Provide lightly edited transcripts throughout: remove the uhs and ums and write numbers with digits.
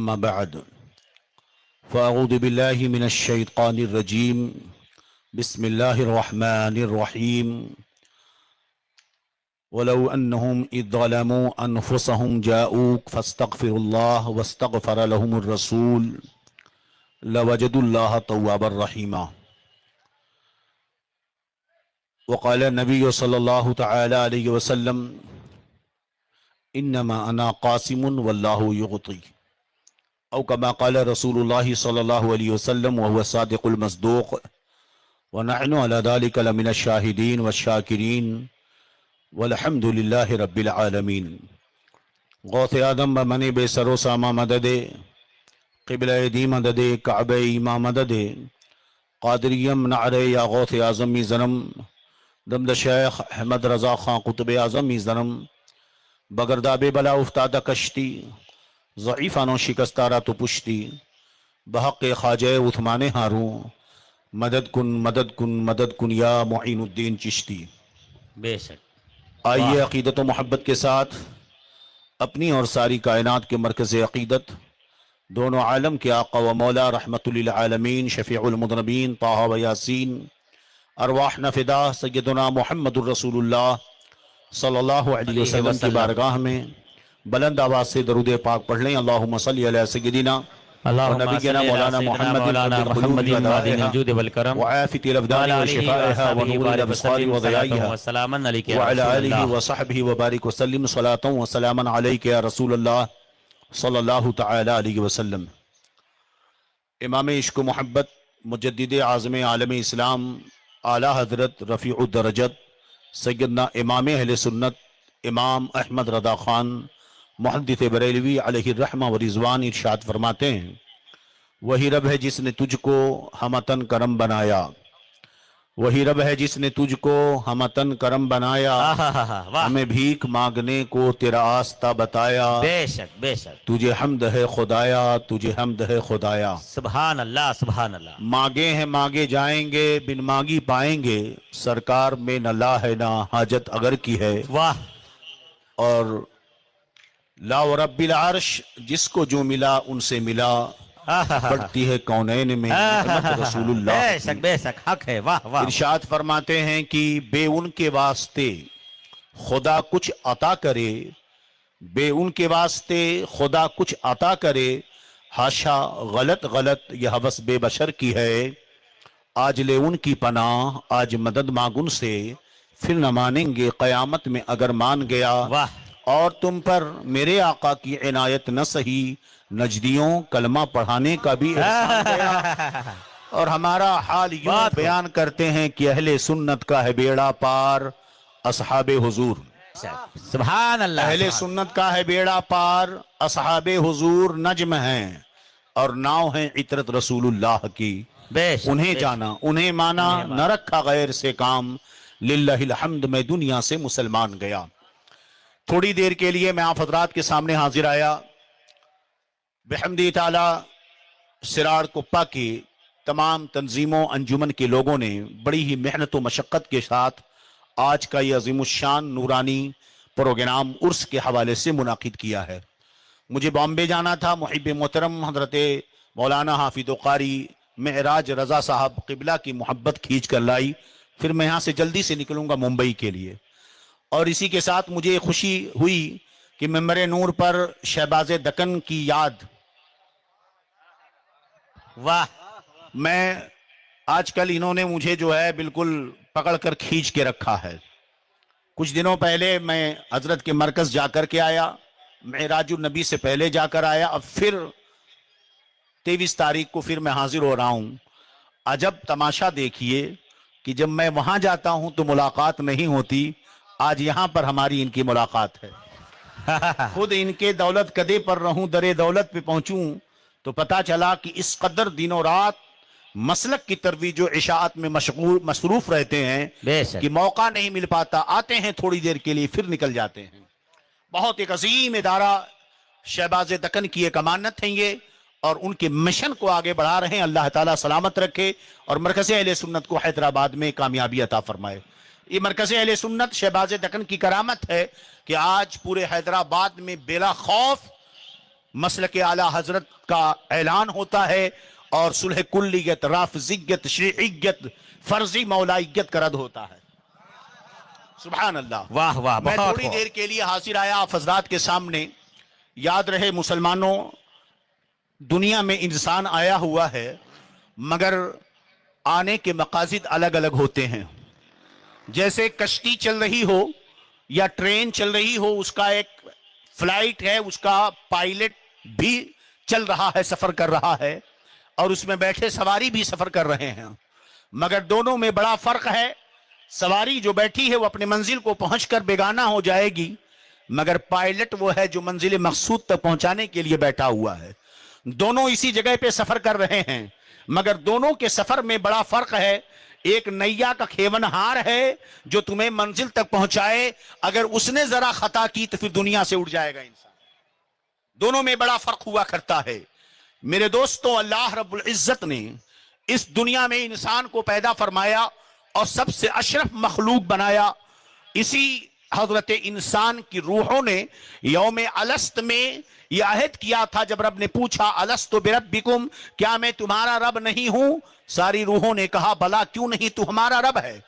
أما بعد فأعوذ بالله من الشيطان الرجيم بسم الله الرحمن الرحيم ولو أنهم إذ ظلموا أنفسهم جاءوك فاستغفروا الله واستغفر لهم الرسول لوجدوا الله توابا رحيما. وقال النبي صلى الله تعالى عليه وسلم انما انا قاسم والله يغطي، او كما قال رسول الله صلى الله عليه وسلم وهو الصادق المصدوق، ونحن على ذلك لمن الشاهدين والشاكرين والحمد لله رب العالمين. غوث آدم بمن بے سر و ساما مدد، قبلہ دی مدد، کعبہ ایما مدد، قادریم نعرے یا غوث اعظمی زنم، دمد شیخ احمد رضا خان قطب اعظمی زنم، بگردہ بے بلا افتادہ کشتی، ضعیفانو شکستارہ تو پشتی، بحق خواجہ عثمان ہاروں، مدد کن مدد کن مدد کن یا معین الدین چشتی. بے شک. آئیے عقیدت و محبت کے ساتھ اپنی اور ساری کائنات کے مرکز عقیدت، دونوں عالم کے آقا و مولا رحمت للعالمین شفیع المذنبین طہ و یاسین، ارواحنا فدا سیدنا محمد الرسول اللہ صلی اللہ علیہ وسلم کی بارگاہ میں بلند آواز سے درود پاک پڑھ لیں. اللہم صلی علی سیدنا ونبینا مولانا محمد معدن الجود والکرم وعافیت الابدان وشفائها ونور الابصار وضیائها وسلاما علیک یا وعلى رسول آلہ اللہ. وصحبہ وبارک وسلم صلاة وسلاما علیک یا رسول اللہ صلی اللہ تعالی علیہ وسلم. امام عشق و محبت، مجدد اعظم عالم اسلام، اعلیٰ حضرت رفیع الدرجت سیدنا امام اہل سنت امام احمد رضا خان محدث بریلوی علیہ الرحمہ و رضوان ارشاد فرماتے ہیں، وہی رب ہے جس نے تجھ کو ہمتن کرم بنایا، وہی رب ہے جس نے تجھ کو ہمتن کرم بنایا، ہمیں بھیک مانگنے کو تیرا آستہ بتایا، بے شک بے شک. تجھے حمد ہے خدایا، تجھے حمد ہے خدایا. سبحان اللہ سبحان اللہ. مانگے ہیں مانگے جائیں گے، بن مانگی پائیں گے، سرکار میں نہ لا ہے نہ حاجت اگر کی ہے. واہ. اور لا و رب العرش جس کو جو ملا ان سے ملا، پڑھتی ہے کونین میں رحمت رسول اللہ. بے شک بے شک حق ہے. واہ واہ. ارشاد فرماتے ہیں کہ بے ان کے واسطے خدا کچھ عطا کرے، بے ان کے واسطے خدا کچھ عطا کرے، حاشا غلط غلط یہ حوث بے بشر کی ہے. آج لے ان کی پناہ، آج مدد مانگ ان سے، پھر نہ مانیں گے قیامت میں اگر مان گیا. واہ. اور تم پر میرے آقا کی عنایت نہ سہی، نجدیوں کلمہ پڑھانے کا بھی احسان گیا. اور ہمارا حال یوں بیان کرتے ہیں کہ اہل سنت کا ہے بیڑا پار اصحاب حضور. سبحان اللہ. اہل سنت کا ہے بیڑا پار اصحاب حضور نجم ہیں اور ناؤ ہیں عطرت رسول اللہ کی. بے شک. انہیں جانا انہیں مانا، نہ رکھا غیر سے کام، للہ الحمد میں دنیا سے مسلمان گیا. تھوڑی دیر کے لیے میں آپ حضرات کے سامنے حاضر آیا. بحمدی تعالی سراڑ کپا کی تمام تنظیموں انجمن کے لوگوں نے بڑی ہی محنت و مشقت کے ساتھ آج کا یہ عظیم الشان نورانی پروگرام عرس کے حوالے سے منعقد کیا ہے. مجھے بامبے جانا تھا، محب محترم حضرت مولانا حافظ قاری معراج رضا صاحب قبلہ کی محبت کھینچ کر لائی. پھر میں یہاں سے جلدی سے نکلوں گا ممبئی کے لیے. اور اسی کے ساتھ مجھے خوشی ہوئی کہ ممبر نور پر شہباز دکن کی یاد، واہ. میں آج کل انہوں نے مجھے جو ہے بالکل پکڑ کر کھینچ کے رکھا ہے. کچھ دنوں پہلے میں حضرت کے مرکز جا کر کے آیا، معراج النبی سے پہلے جا کر آیا، اب پھر 23 تاریخ کو پھر میں حاضر ہو رہا ہوں. عجب تماشا دیکھیے کہ جب میں وہاں جاتا ہوں تو ملاقات نہیں ہوتی، آج یہاں پر ہماری ان کی ملاقات ہے. خود ان کے دولت کدے پر رہوں، درے دولت پہ پہنچوں تو پتا چلا کہ اس قدر دن و رات مسلک کی ترویج و اشاعت میں مصروف رہتے ہیں کہ موقع نہیں مل پاتا. آتے ہیں تھوڑی دیر کے لیے پھر نکل جاتے ہیں. بہت ایک عظیم ادارہ شہباز دکن کی ایک امانت ہیں یہ، اور ان کے مشن کو آگے بڑھا رہے ہیں. اللہ تعالیٰ سلامت رکھے اور مرکز اہل سنت کو حیدرآباد میں کامیابی عطا فرمائے. یہ مرکز اہل سنت شہباز دکن کی کرامت ہے کہ آج پورے حیدرآباد میں بلا خوف مسلک اعلی حضرت کا اعلان ہوتا ہے اور صلح کلیت، رافضیت، شیعیت، فرضی مولائیت کا رد ہوتا ہے. سبحان اللہ. واہ واہ میں بہت تھوڑی دیر کے لیے حاضر آیا آپ حضرات کے سامنے. یاد رہے مسلمانوں، دنیا میں انسان آیا ہوا ہے مگر آنے کے مقاصد الگ الگ ہوتے ہیں. جیسے کشتی چل رہی ہو یا ٹرین چل رہی ہو، اس کا ایک فلائٹ ہے، اس کا پائلٹ بھی چل رہا ہے، سفر کر رہا ہے، اور اس میں بیٹھے سواری بھی سفر کر رہے ہیں، مگر دونوں میں بڑا فرق ہے. سواری جو بیٹھی ہے وہ اپنے منزل کو پہنچ کر بیگانہ ہو جائے گی، مگر پائلٹ وہ ہے جو منزل مقصود تک پہنچانے کے لیے بیٹھا ہوا ہے. دونوں اسی جگہ پہ سفر کر رہے ہیں مگر دونوں کے سفر میں بڑا فرق ہے. ایک نیا کا کھیونہار ہے جو تمہیں منزل تک پہنچائے، اگر اس نے ذرا خطا کی تو پھر دنیا سے اڑ جائے گا انسان. دونوں میں بڑا فرق ہوا کرتا ہے. میرے دوستوں، اللہ رب العزت نے اس دنیا میں انسان کو پیدا فرمایا اور سب سے اشرف مخلوق بنایا. اسی حضرت انسان کی روحوں نے یوم الست میں یہ عہد کیا تھا جب رب نے پوچھا الست بربکم، کیا میں تمہارا رب نہیں ہوں؟ ساری روحوں نے کہا بلا، کیوں نہیں، تو ہمارا رب ہے.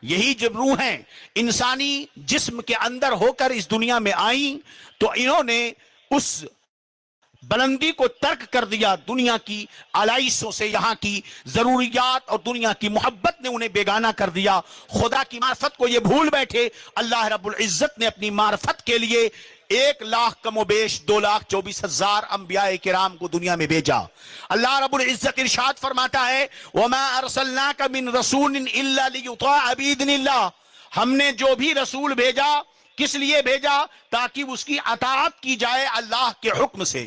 یہی جب روحیں انسانی جسم کے اندر ہو کر اس دنیا میں آئیں تو انہوں نے اس بلندی کو ترک کر دیا. دنیا کی آلائشوں سے یہاں کی ضروریات اور دنیا کی محبت نے انہیں بیگانہ کر دیا. خدا کی معرفت کو یہ بھول بیٹھے. اللہ رب العزت نے اپنی معرفت کے لیے 1,00,000 کم و بیش 2,24,000 انبیاء کرام کو دنیا میں بھیجا. اللہ رب العزت ارشاد فرماتا ہے وَمَا أَرْسَلْنَاكَ مِن رَسُولٍ إِلَّا لِيُطَاعَ بِإِذْنِ اللَّهِ. ہم نے جو بھی رسول بھیجا کس لیے بھیجا؟ تاکہ اس کی اطاعت کی جائے اللہ کے حکم سے.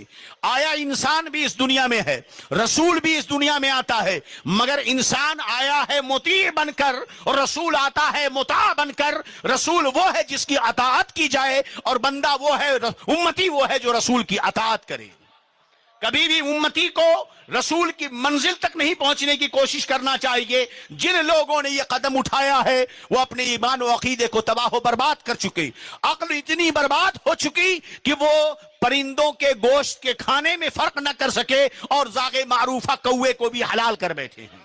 آیا انسان بھی اس دنیا میں ہے، رسول بھی اس دنیا میں آتا ہے، مگر انسان آیا ہے مطیع بن کر اور رسول آتا ہے مطاع بن کر. رسول وہ ہے جس کی اطاعت کی جائے اور بندہ وہ ہے، امتی وہ ہے جو رسول کی اطاعت کرے. کبھی بھی امتی کو رسول کی منزل تک نہیں پہنچنے کی کوشش کرنا چاہیے. جن لوگوں نے یہ قدم اٹھایا ہے وہ اپنے ایمان و عقیدے کو تباہ و برباد کر چکے. عقل اتنی برباد ہو چکی کہ وہ پرندوں کے گوشت کے کھانے میں فرق نہ کر سکے اور ذاغ معروفہ کوے کو بھی حلال کر بیٹھے ہیں.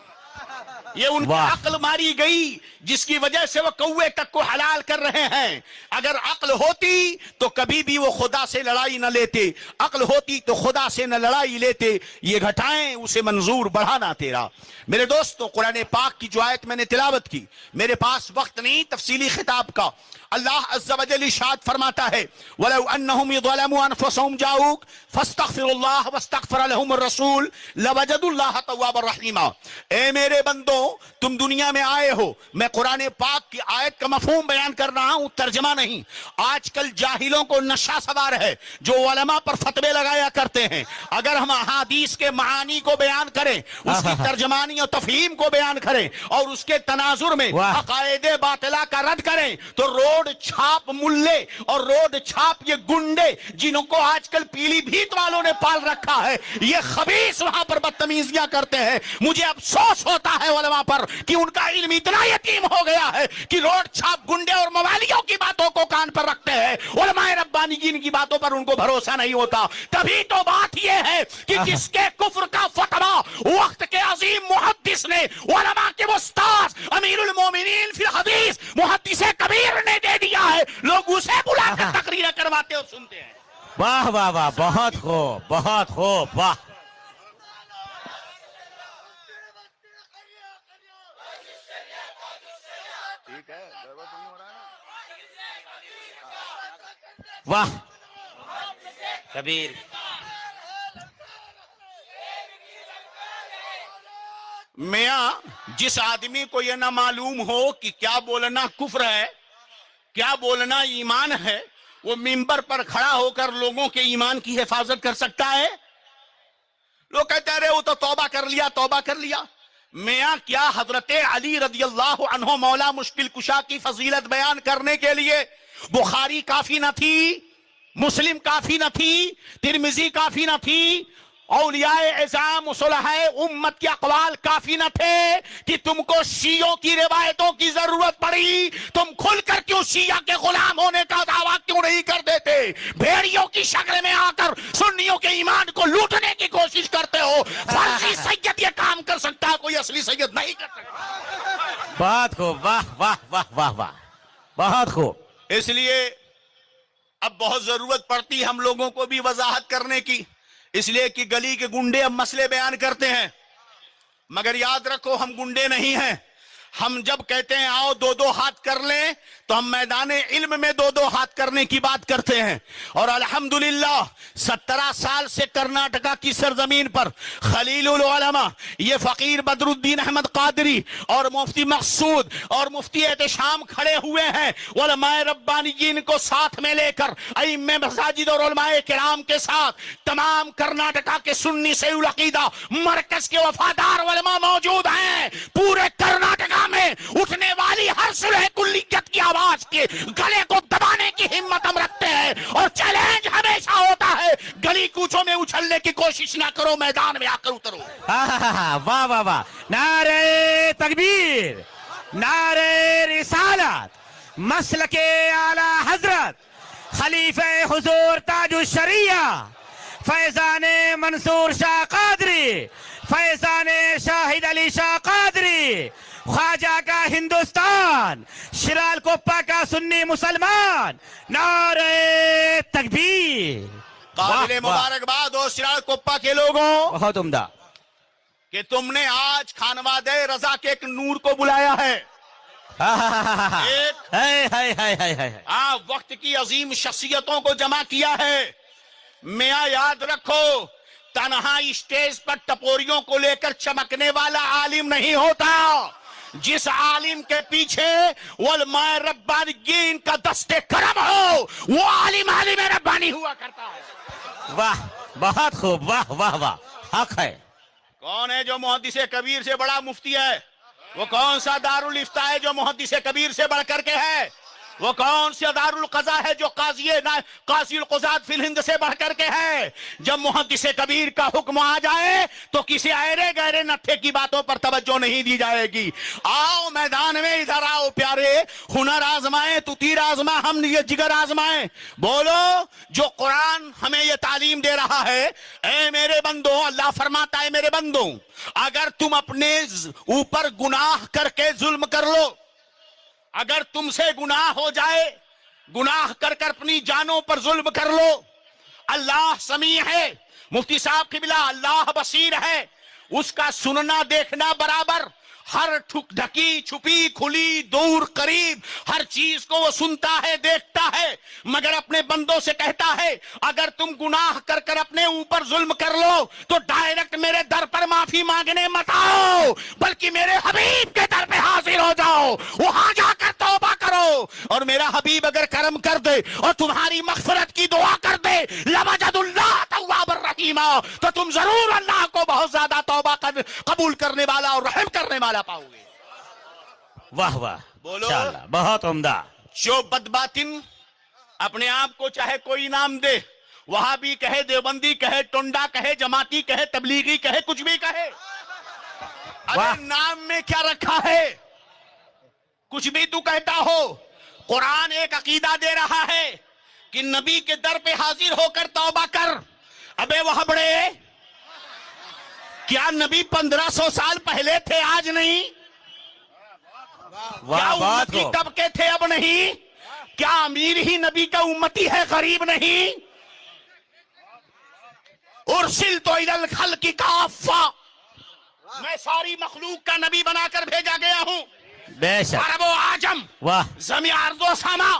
یہ ان کی عقل ماری گئی جس کی وجہ سے وہ کوے تک کو حلال کر رہے ہیں. اگر عقل ہوتی تو کبھی بھی وہ خدا سے لڑائی نہ لیتے، عقل ہوتی تو خدا سے نہ لڑائی لیتے. یہ گھٹائیں اسے منظور بڑھانا تیرا. میرے دوستو، قرآن پاک کی جو آیت میں نے تلاوت کی، میرے پاس وقت نہیں تفصیلی خطاب کا. اللہ عز و جل ارشاد فرماتا ہے وَلَوْ أَنَّهُمْ ظَلَمُوا أَنفُسَهُمْ جَاءُوكَ فَاسْتَغْفِرُوا اللَّهَ وَاسْتَغْفَرَ لَهُمُ الرَّسُولُ لَوَجَدُوا اللَّهَ تَوَّابًا رَحِيمًا. اے میرے بندوں، تم دنیا میں آئے ہو، میں قرآن پاک کی آیت کا مفہوم بیان کر رہا ہوں، ترجمہ نہیں. آج کل جاہلوں کو نشہ سوار ہے جو علماء پر فتوے لگایا کرتے ہیں. اگر ہم احادیث کے معانی کو بیان کریں، اس کی ترجمانی اور تفہیم کو بیان کریں اور اس کے تناظر میں عقائد باطلہ کا رد کریں تو روڈ چھاپ ملے اور روڈ چھاپ یہ گنڈے جنہوں کو آج کل پیلی بھیت والوں نے پال رکھا ہے، یہ خبیث وہاں پر بدتمیزیاں کرتے ہیں. مجھے افسوس ہوتا ہے علماء پر کہ ان کا علم اتنا یتیم ہو گیا ہے کہ روڈ چھاپ گنڈے اور موالیوں کی باتوں کو کان پر رکھتے ہیں. علماء ربانیین کی باتوں پر ان کو بھروسہ نہیں ہوتا. تبھی تو بات یہ ہے کہ جس کے کفر کا فتویٰ وقت کے عظیم محدث نے، علماء کے استاذ امیر المومنین فی الحدیث محدث کبیر نے دے دیا ہے، لوگ اسے بلا کر تقریریں کرواتے اور سنتے ہیں. واہ واہ واہ، بہت خوب بہت خوب. واہ واہ کبیر. میاں، جس آدمی کو یہ نہ معلوم ہو کہ کیا بولنا کفر ہے، کیا بولنا ایمان ہے، وہ منبر پر کھڑا ہو کر لوگوں کے ایمان کی حفاظت کر سکتا ہے؟ لوگ کہتے رہے وہ تو توبہ کر لیا، توبہ کر لیا. میاں، کیا حضرت علی رضی اللہ عنہ مولا مشکل کشا کی فضیلت بیان کرنے کے لیے بخاری کافی نہ تھی، مسلم کافی نہ تھی، ترمذی کافی نہ تھی، اولیاء اعظام صلحائے امت کے اقوال کافی نہ تھے کہ تم کو شیعوں کی روایتوں کی ضرورت پڑی؟ تم کھل کر کیوں شیعہ کے غلام ہونے کا دعویٰ کیوں نہیں کر دیتے؟ بھیڑیوں کی شکل میں آ کر سنیوں کے ایمان کو لوٹنے کی کوشش کرتے ہو۔ فرضی سید یہ کام کر سکتا ہے، کوئی اصلی سید نہیں کر سکتا۔ بہت خوب، واہ واہ واہ واہ واہ، بہت خوب۔ اس لیے اب بہت ضرورت پڑتی ہے ہم لوگوں کو بھی وضاحت کرنے کی، اس لیے کہ گلی کے گنڈے اب مسئلے بیان کرتے ہیں، مگر یاد رکھو ہم گنڈے نہیں ہیں۔ ہم جب کہتے ہیں آؤ دو دو ہاتھ کر لیں تو ہم میدان علم میں دو دو ہاتھ کرنے کی بات کرتے ہیں، اور الحمدللہ 17 سال سے کرناٹکا کی سرزمین پر خلیل العلماء یہ فقیر بدر الدین احمد قادری اور مفتی مقصود اور مفتی احتشام کھڑے ہوئے ہیں، علماء ربانیین کو ساتھ میں لے کر، ائمہ مساجد اور علماء کرام کے ساتھ تمام کرناٹکا کے سنی سے العقیدہ مرکز کے وفادار علماء موجود ہیں۔ پورے کرناٹکا میں اٹھنے والی ہر صلح کلیت کی آواز کے گلے کو دبانے کی ہمت ہم رکھتے ہیں، اور چیلنج ہمیشہ ہوتا ہے گلی کوچوں میں اچھلنے کی کوشش نہ کرو، میدان میں آ کر اترو۔ واہ واہ واہ، نعرہ تکبیر، نعرہ رسالت، مسلک اعلی حضرت خلیفہ حضور تاج الشریعہ فیضان منصور شاہ قادری، فیضان شاہد علی شاہ قادری، خواجہ کا ہندوستان، شرال کوپا کا سنی مسلمان، نعرہ تکبیر۔ قابل مبارکباد ہو شرال کوپا کے لوگوں بہت عمدہ کہ تم نے آج خانوادہ رضا کے ایک نور کو بلایا ہے، وقت کی عظیم شخصیتوں کو جمع کیا ہے۔ میاں یاد رکھو، تنہا اسٹیج پر ٹپوریوں کو لے کر چمکنے والا عالم نہیں ہوتا، جس عالم کے پیچھے علماء ربانیین کا دست کرم ہو وہ عالم ربانی ہوا کرتا ہے۔ واہ، بہت خوب، واہ واہ واہ، حق ہے۔ کون ہے جو محدث کبیر سے بڑا مفتی ہے؟ وہ کون سا دارالفتاء ہے جو محدث کبیر سے بڑھ کر کے ہے؟ وہ کون سا دارالقضاء ہے جو قاضی القضاة فی الہند سے بڑھ کر کے ہے؟ جب محدث کبیر کا حکم آ جائے تو کسی ایرے گہرے نتھے کی باتوں پر توجہ نہیں دی جائے گی۔ آؤ میدان میں، ادھر آؤ پیارے، ہنر آزمائیں تو تیر آزمائیں، ہم یہ جگر آزمائیں۔ بولو، جو قرآن ہمیں یہ تعلیم دے رہا ہے، اے میرے بندوں، اللہ فرماتا ہے میرے بندوں، اگر تم اپنے اوپر گناہ کر کے ظلم کر لو، اگر تم سے گناہ ہو جائے، گناہ کر کر اپنی جانوں پر ظلم کر لو، اللہ سمیع ہے، مفتی صاحب قبلہ، اللہ بصیر ہے، اس کا سننا دیکھنا برابر، ہر ڈھکی چھپی کھلی دور قریب ہر چیز کو وہ سنتا ہے دیکھتا ہے، مگر اپنے بندوں سے کہتا ہے اگر تم گناہ کر کر اپنے اوپر ظلم کر لو تو ڈائریکٹ میرے در پر معافی مانگنے مت آؤ، بلکہ میرے حبیب کے در پہ حاضر ہو جاؤ، وہاں جا کر توبہ کرو، اور میرا حبیب اگر کرم کر دے اور تمہاری مغفرت کی دعا کر دے لوجد اللہ تواب الرحیم، تو تم ضرور اللہ کو بہت زیادہ توبہ قبول کرنے والا اور رحم کرنے والا پاؤ گے۔ واہ واہ، بولو، انشاءاللہ، بہت عمدہ۔ جو بدباطن اپنے آپ کو چاہے کوئی نام دے، وہابی کہے، دیوبندی کہے، ٹنڈا کہے، جماعتی کہے، تبلیغی کہے، کچھ بھی کہے، ارے نام میں کیا رکھا ہے؟ کچھ بھی تو کہتا ہو، قرآن ایک عقیدہ دے رہا ہے کہ نبی کے در پہ حاضر ہو کر توبہ کر۔ ابے وہ بڑے، کیا نبی 1500 سال پہلے تھے آج نہیں؟ کیا امتی کب کے تھے اب نہیں؟ کیا امیر ہی نبی کا امتی ہے غریب نہیں؟ ارسلت الی الخلق کافہ، میں ساری مخلوق کا نبی بنا کر بھیجا گیا ہوں، بے شک، عرب و عجم، واہ، زمین ارض و سما،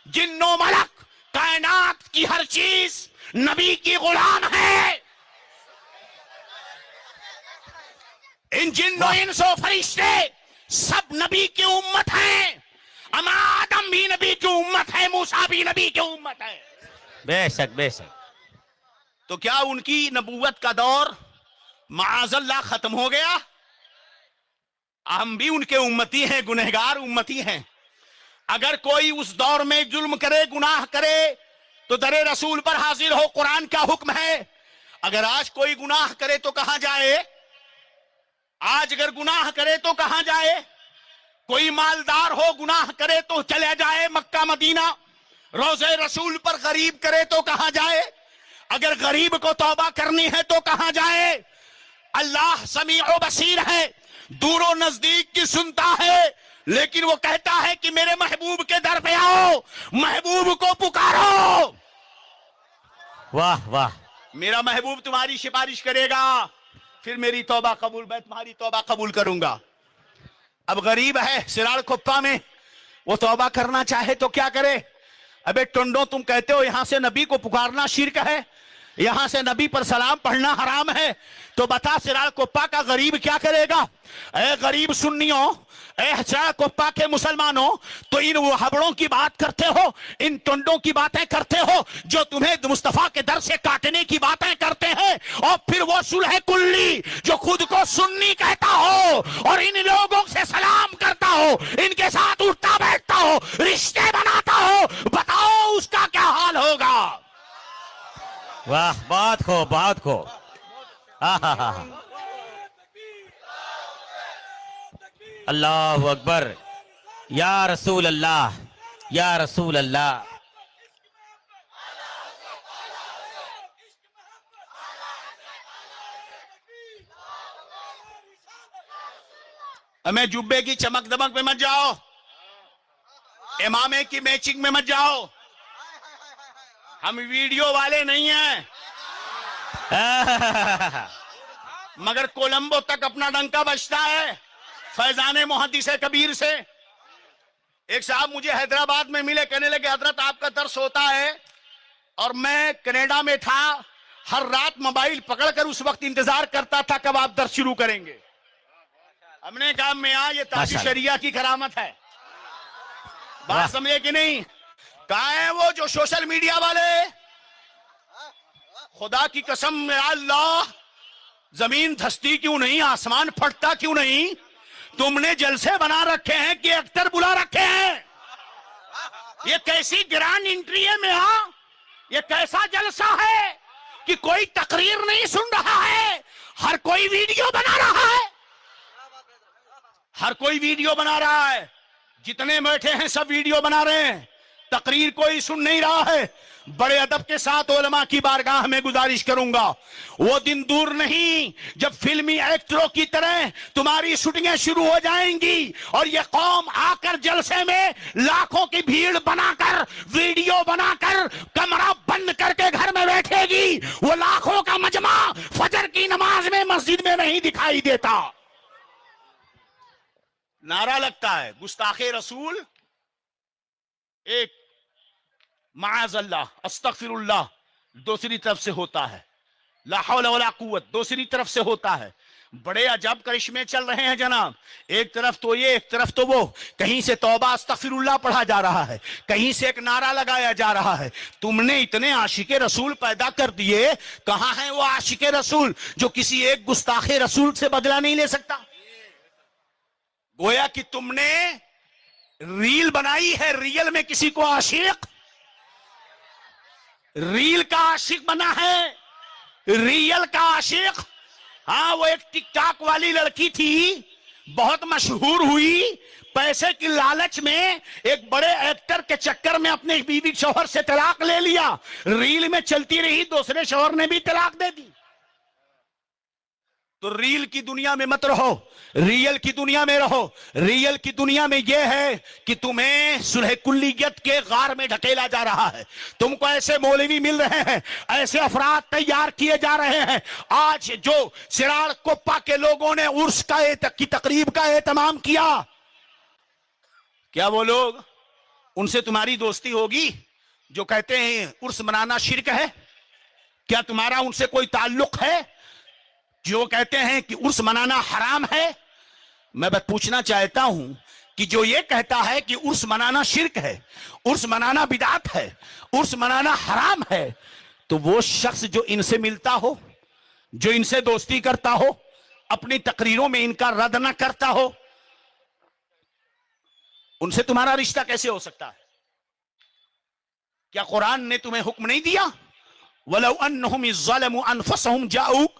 جن و ملک، کائنات کی ہر چیز نبی کی غلام ہے۔ ان جن و انس و فرشتے سب نبی کی امت ہیں، اما آدم بھی نبی کی امت ہے، موسیٰ بھی نبی کی امت ہے۔ بے شک بے شک۔ تو کیا ان کی نبوت کا دور معاذ اللہ ختم ہو گیا؟ ہم بھی ان کے امتی ہیں، گنہگار امتی ہیں۔ اگر کوئی اس دور میں ظلم کرے، گناہ کرے تو در رسول پر حاضر ہو، قرآن کا حکم ہے اگر آج کوئی گناہ کرے تو کہاں جائے؟ آج اگر گناہ کرے تو کہاں جائے؟ کوئی مالدار ہو گناہ کرے تو چلے جائے مکہ مدینہ، روضہ رسول پر غریب کرے تو کہاں جائے؟ اگر غریب کو توبہ کرنی ہے تو کہاں جائے؟ اللہ سمیع و بصیر ہے، دور و نزدیک کی سنتا ہے، لیکن وہ کہتا ہے کہ میرے محبوب کے در پہ آؤ، محبوب کو پکارو، واہ واہ، میرا محبوب تمہاری سفارش کرے گا، پھر میری توبہ قبول، میں تمہاری توبہ قبول کروں گا۔ اب غریب ہے سراڑ کھپا میں، وہ توبہ کرنا چاہے تو کیا کرے؟ ابے ٹنڈو، تم کہتے ہو یہاں سے نبی کو پکارنا شرک ہے، یہاں سے نبی پر سلام پڑھنا حرام ہے، تو بتا سراڑ کھپا کا غریب کیا کرے گا؟ اے غریب سنیوں، اے سراڑ کھپا کے مسلمانوں، تو ان وہ ہبڑوں کی بات کرتے ہو، ان ٹنڈوں کی باتیں کرتے ہو جو تمہیں مصطفیٰ کے در سے کاٹنے کی باتیں کرتے ہیں، اور پھر وہ صلح کلی جو خود کو سنی کہتا ہو اور ان لوگوں سے سلام کرتا ہو، ان کے ساتھ اٹھتا بیٹھتا ہو، رشتے بناتا ہو، بتاؤ اس کا کیا حال ہوگا؟ واہ، بہت خوب، بہت خوب، اللہ اکبر، یا رسول اللہ، یا رسول اللہ۔ ہمیں جبے کی چمک دمک میں مت جاؤ، امامے کی میچنگ میں مت جاؤ، ہم ویڈیو والے نہیں ہیں، مگر کولمبو تک اپنا ڈنکا بجتا ہے فیضان محدث کبیر سے۔ ایک صاحب مجھے حیدرآباد میں ملے، کہنے لگے حضرت آپ کا درس ہوتا ہے، اور میں کینیڈا میں تھا، ہر رات موبائل پکڑ کر اس وقت انتظار کرتا تھا کب آپ درس شروع کریں گے۔ ہم نے کہا میاں یہ تاج شریعہ کی کرامت ہے، بات سمجھے کہ نہیں؟ کہاں ہیں وہ جو سوشل میڈیا والے؟ خدا کی قسم یا اللہ، زمین دھستی کیوں نہیں، آسمان پھٹتا کیوں نہیں؟ تم نے جلسے بنا رکھے ہیں کہ ایکٹر بلا رکھے ہیں، یہ کیسی گرانڈ انٹری ہے میاں، یہ کیسا جلسہ ہے کہ کوئی تقریر نہیں سن رہا ہے، ہر کوئی ویڈیو بنا رہا ہے، ہر کوئی ویڈیو بنا رہا ہے، جتنے بیٹھے ہیں سب ویڈیو بنا رہے ہیں، تقریر کوئی سن نہیں رہا ہے۔ بڑے ادب کے ساتھ علماء کی بارگاہ میں گزارش کروں گا، وہ دن دور نہیں جب فلمی ایکٹروں کی طرح تمہاری شوٹنگیں شروع ہو جائیں گی، اور یہ قوم آ کر جلسے میں لاکھوں کی بھیڑ بنا کر، ویڈیو بنا کر، کمرہ بند کر کے گھر میں بیٹھے گی، وہ لاکھوں کا مجمع فجر کی نماز میں مسجد میں نہیں دکھائی دیتا۔ نعرہ لگتا ہے گستاخ رسول، ایک معاذ اللہ استغفر اللہ دوسری طرف سے ہوتا ہے، لا حول ولا قوت دوسری طرف سے ہوتا ہے۔ بڑے عجب کرشمے چل رہے ہیں جناب، ایک طرف تو یہ، ایک طرف تو وہ، کہیں سے توبہ استغفر اللہ پڑھا جا رہا ہے، کہیں سے ایک نعرہ لگایا جا رہا ہے۔ تم نے اتنے عاشق رسول پیدا کر دیے، کہاں ہیں وہ عاشق رسول جو کسی ایک گستاخ رسول سے بدلہ نہیں لے سکتا؟ گویا کہ تم نے ریل بنائی ہے، ریل میں کسی کو عاشق، ریل کا عاشق بنا ہے، ریل کا عاشق۔ ہاں وہ ایک ٹک ٹاک والی لڑکی تھی، بہت مشہور ہوئی، پیسے کی لالچ میں ایک بڑے ایکٹر کے چکر میں اپنے بیوی شوہر سے طلاق لے لیا، ریل میں چلتی رہی، دوسرے شوہر نے بھی طلاق دے دی۔ تو ریل کی دنیا میں مت رہو، ریل کی دنیا میں رہو۔ ریل کی دنیا میں یہ ہے کہ تمہیں صلح کلیت کے غار میں ڈھکیلا جا رہا ہے، تم کو ایسے مولوی مل رہے ہیں، ایسے افراد تیار کیے جا رہے ہیں۔ آج جو سراڑ کوپا کے لوگوں نے عرس کی تقریب کا اہتمام کیا، کیا وہ لوگ، ان سے تمہاری دوستی ہوگی جو کہتے ہیں عرس منانا شرک ہے؟ کیا تمہارا ان سے کوئی تعلق ہے جو کہتے ہیں کہ عرس منانا حرام ہے؟ میں بس پوچھنا چاہتا ہوں کہ جو یہ کہتا ہے کہ عرس منانا شرک ہے، عرس منانا بدعت ہے، عرس منانا حرام ہے، تو وہ شخص جو ان سے ملتا ہو، جو ان سے دوستی کرتا ہو، اپنی تقریروں میں ان کا رد نہ کرتا ہو، ان سے تمہارا رشتہ کیسے ہو سکتا ہے؟ کیا قرآن نے تمہیں حکم نہیں دیا وَلَوْ أَنَّهُمْ إِذْ ظَلَمُوا أَنفُسَهُمْ جَاءُوكَ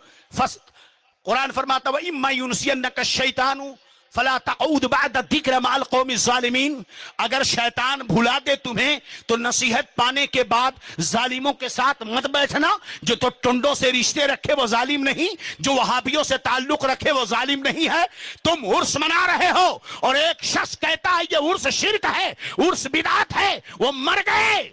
قرآن فرماتا ہے وَإِمَّا يُنْسِيَنَّكَ الشَّيْطَانُ فَلَا تَقْعُدْ بَعْدَ الذِّكْرِ مَعَ الْقَوْمِ الظَّالِمِينَ اگر شیطان بھلا دے تمہیں تو نصیحت پانے کے بعد ظالموں کے ساتھ مت بیٹھنا. جو تو ٹنڈوں سے رشتے رکھے وہ ظالم نہیں, جو وہابیوں سے تعلق رکھے وہ ظالم نہیں ہے. تم عرس منا رہے ہو اور ایک شخص کہتا ہے یہ عرس شرک ہے, عرس بدعت ہے, وہ مر گئے,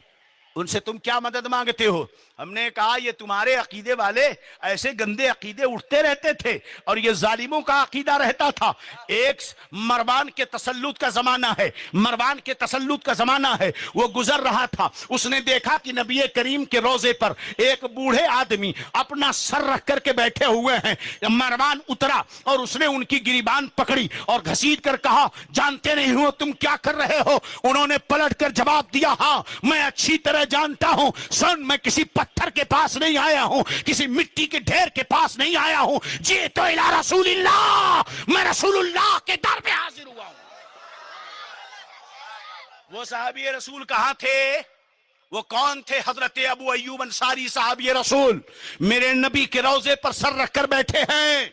ان سے تم کیا مدد مانگتے ہو؟ ہم نے کہا یہ تمہارے عقیدے والے ایسے گندے عقیدے اٹھتے رہتے تھے اور یہ ظالموں کا عقیدہ رہتا تھا. ایک مروان کے تسلط کا زمانہ ہے, مروان کے تسلط کا زمانہ ہے, وہ گزر رہا تھا. اس نے دیکھا کہ نبی کریم کے روضے پر ایک بوڑھے آدمی اپنا سر رکھ کر کے بیٹھے ہوئے ہیں. مروان اترا اور اس نے ان کی گریبان پکڑی اور گھسیٹ کر کہا جانتے نہیں ہو تم کیا کر رہے ہو؟ انہوں نے پلٹ کر جواب دیا ہاں میں اچھی طرح جانتا ہوں. سن میں کسی پتھر کے پاس نہیں آیا ہوں, کسی مٹی کے ڈھیر کے پاس نہیں آیا ہوں, جی تو الہ رسول اللہ, میں رسول اللہ کے در پہ حاضر ہوا ہوں. وہ صحابی رسول کہاں تھے؟ وہ کون تھے؟ حضرت ابو ایوب انصاری صحابی رسول میرے نبی کے روضے پر سر رکھ کر بیٹھے ہیں.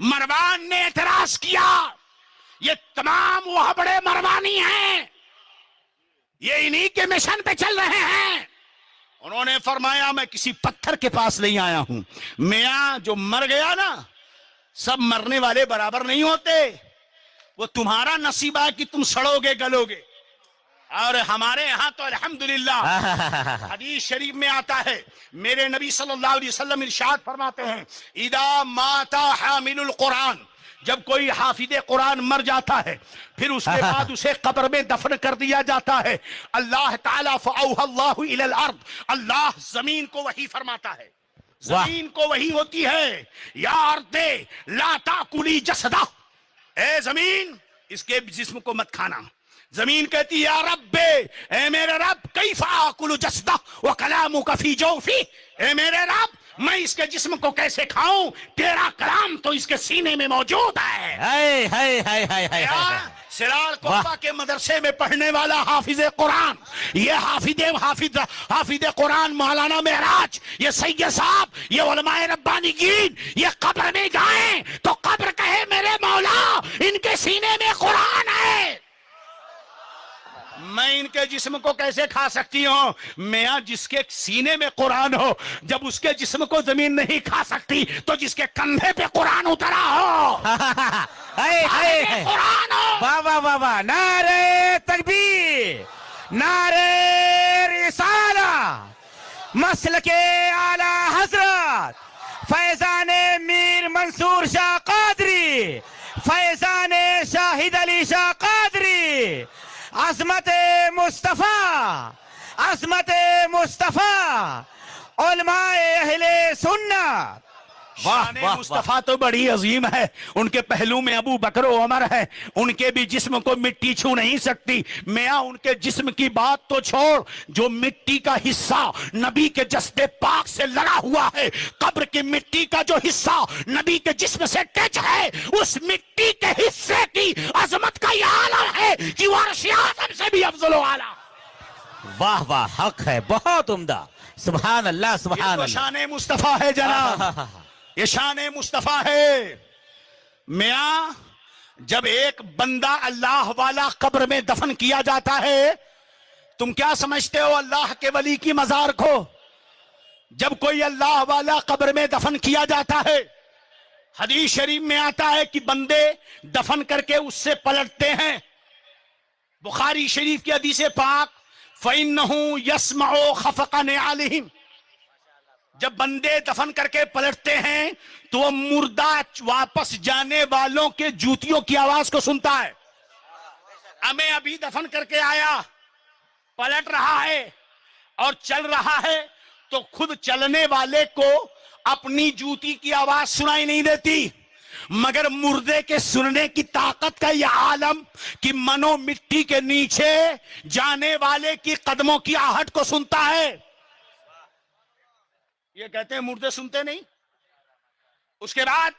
مروان نے اعتراض کیا یہ تمام وہ بڑے مروانی ہیں, یہ انہی کے مشن پہ چل رہے ہیں. انہوں نے فرمایا میں کسی پتھر کے پاس نہیں آیا ہوں. میاں جو مر گیا نا, سب مرنے والے برابر نہیں ہوتے. وہ تمہارا نصیب ہے کہ تم سڑو گے گلو گے, اور ہمارے یہاں تو الحمدللہ حدیث شریف میں آتا ہے میرے نبی صلی اللہ علیہ وسلم ارشاد فرماتے ہیں اذا مات حامل القرآن, جب کوئی حافظ قرآن مر جاتا ہے پھر اس کے بعد اسے قبر میں دفن کر دیا جاتا ہے. اللہ تعالیٰ فَأَوْحَى اللَّهُ إِلَى الْأَرْضِ, اللہ زمین کو وحی فرماتا ہے, زمین کو وحی ہوتی ہے یا ارض لا تاکلی جسدہ, اے زمین اس کے جسم کو مت کھانا. زمین کہتی ہے یا رب, اے میرے رب کیف آکل جسدہ وکلامک فی جوفی, اے میرے رب میں اس کے جسم کو کیسے کھاؤں, تیرا کلام تو اس کے سینے میں موجود ہے. سرار کوفہ کے مدرسے میں پڑھنے والا حافظ قرآن, یہ حافظ قرآن مولانا معراج, یہ سید صاحب, یہ علماء ربانیین, یہ قبر میں جائیں تو قبر کہے میرے مولا ان کے سینے میں قرآن ہے. میں ان کے جسم کو کیسے کھا سکتی ہوں؟ میاں جس کے سینے میں قرآن ہو, جب اس کے جسم کو زمین نہیں کھا سکتی تو جس کے کندھے پہ قرآن اترا ہو, قرآن ہو. واہ واہ واہ واہ, نعرہ تکبیر, نعرہ رسالہ, مسلک اعلی حضرت فیضان میر منصور شاہ قادری, فیضان شاہد علی شاہ قادری, عظمت مصطفیٰ, عظمت مصطفیٰ, علماء اہل سنت. شان مصطفیٰ تو بڑی عظیم ہے, ان کے پہلو میں ابو بکر و عمر ہے, ان کے بھی جسم کو مٹی چھو نہیں سکتی. میاں ان کے جسم کی بات تو چھوڑ, جو مٹی کا حصہ نبی کے جسد پاک سے لڑا ہوا ہے, قبر کی مٹی کا جو حصہ نبی کے جسم سے ٹچ ہے, اس مٹی کے حصے کی عظمت کا یہ عالم ہے کہ وہ عرش اعظم سے بھی افضل و اعلیٰ. واہ واہ, حق ہے, بہت عمدہ, سبحان اللہ سبحان یہ تو اللہ. شان مصطفیٰ ہے جناب, یہ شان مصطفیٰ ہے. میاں جب ایک بندہ اللہ والا قبر میں دفن کیا جاتا ہے, تم کیا سمجھتے ہو اللہ کے ولی کی مزار کو؟ جب کوئی اللہ والا قبر میں دفن کیا جاتا ہے, حدیث شریف میں آتا ہے کہ بندے دفن کر کے اس سے پلٹتے ہیں. بخاری شریف کی حدیث پاک فَإِنَّهُ يَسْمَعُ خَفَقَ نِعَالِهِمْ, جب بندے دفن کر کے پلٹتے ہیں تو وہ مردہ واپس جانے والوں کے جوتیوں کی آواز کو سنتا ہے. ہمیں ابھی دفن کر کے آیا, پلٹ رہا ہے اور چل رہا ہے, تو خود چلنے والے کو اپنی جوتی کی آواز سنائی نہیں دیتی, مگر مردے کے سننے کی طاقت کا یہ عالم کہ منو مٹی کے نیچے جانے والے کی قدموں کی آہٹ کو سنتا ہے. یہ کہتے ہیں مردے سنتے نہیں. اس کے بعد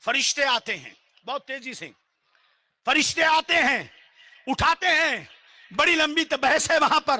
فرشتے آتے ہیں, بہت تیزی سے فرشتے آتے ہیں, اٹھاتے ہیں, بڑی لمبی بحث ہے وہاں پر.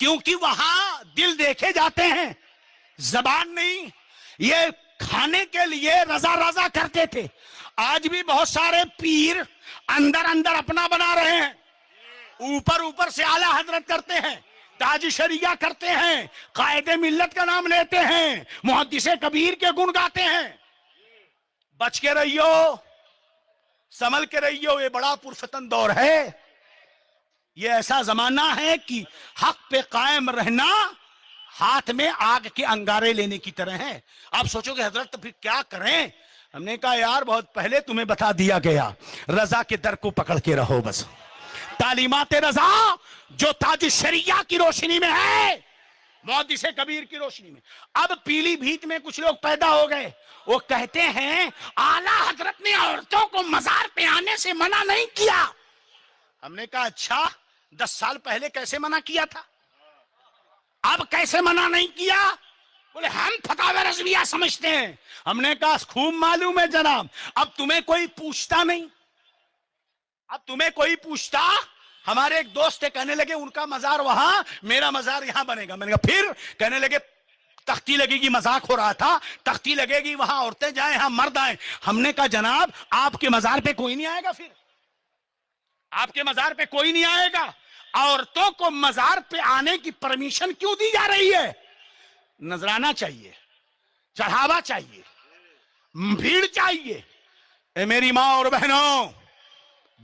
کیونکہ وہاں دل دیکھے جاتے ہیں، زبان نہیں. یہ کھانے کے لیے رضا رضا کرتے تھے. آج بھی بہت سارے پیر اندر اندر اپنا بنا رہے ہیں، اوپر اوپر سے اعلیٰ حضرت کرتے ہیں، تاج شریعہ کرتے ہیں، قائد ملت کا نام لیتے ہیں، محدث کبیر کے گن گاتے ہیں. بچ کے رہیو، سنبھل کے رہیو، یہ بڑا پرفتن دور ہے. یہ ایسا زمانہ ہے کہ حق پہ قائم رہنا ہاتھ میں آگ کے انگارے لینے کی طرح ہے. آپ سوچو کہ حضرت تو پھر کیا کریں؟ ہم نے کہا یار بہت پہلے تمہیں بتا دیا گیا، رضا کے در کو پکڑ کے رہو. بس تعلیمات رضا جو تاج شریعہ کی روشنی میں ہے، محدث کبیر کی روشنی میں. اب پیلی بھیت میں کچھ لوگ پیدا ہو گئے، وہ کہتے ہیں اعلیٰ حضرت نے عورتوں کو مزار پہ آنے سے منع نہیں کیا. ہم نے کہا اچھا 10 سال پہلے کیسے منع کیا تھا، اب کیسے منع نہیں کیا؟ بولے ہم فتاوی رضویہ سمجھتے ہیں. ہم نے کہا خوب معلوم ہے جناب، اب تمہیں کوئی پوچھتا نہیں، اب تمہیں کوئی پوچھتا. ہمارے ایک دوست کہنے لگے ان کا مزار وہاں، میرا مزار یہاں بنے گا. میں نے کہا پھر؟ کہنے لگے تختی لگے گی. مذاق ہو رہا تھا، تختی لگے گی، وہاں عورتیں جائیں، یہاں مرد آئیں. ہم نے کہا جناب آپ کے مزار پہ کوئی نہیں آئے گا، پھر آپ کے مزار پہ کوئی نہیں آئے گا. عورتوں کو مزار پہ آنے کی پرمیشن کیوں دی جا رہی ہے؟ نذرانہ چاہیے، چڑھاوا چاہیے، بھیڑ چاہیے. اے میری ماں اور بہنوں،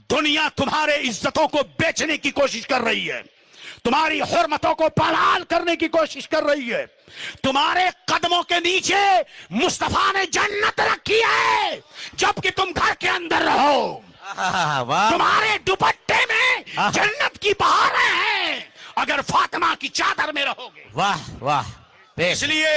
دنیا تمہارے عزتوں کو بیچنے کی کوشش کر رہی ہے، تمہاری حرمتوں کو پالال کرنے کی کوشش کر رہی ہے. تمہارے قدموں کے نیچے مصطفیٰ نے جنت رکھی ہے جبکہ تم گھر کے اندر رہو. واہ تمہارے دوپٹے میں جنت کی بہاریں ہیں اگر فاطمہ کی چادر میں رہو گے. واہ واہ. اس لیے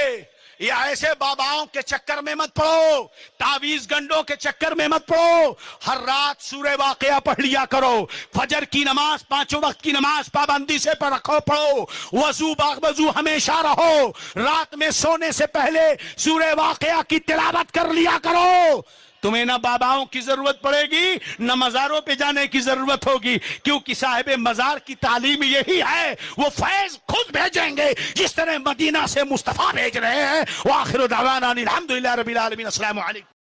یہ ایسے باباؤں کے چکر میں مت پڑو، تعویذ گنڈوں کے چکر میں مت پڑو. ہر رات سورہ واقعہ پڑھ لیا کرو. فجر کی نماز، 5 وقت کی نماز پابندی سے پڑھو. وضو باوضو ہمیشہ رہو. رات میں سونے سے پہلے سورہ واقعہ کی تلاوت کر لیا کرو. تمہیں نہ باباؤں کی ضرورت پڑے گی، نہ مزاروں پہ جانے کی ضرورت ہوگی، کیونکہ صاحب مزار کی تعلیم یہی ہے. وہ فیض خود بھیجیں گے جس طرح مدینہ سے مصطفیٰ بھیج رہے ہیں. وآخر دعوانا الحمدللہ رب العالمین. السلام علیکم.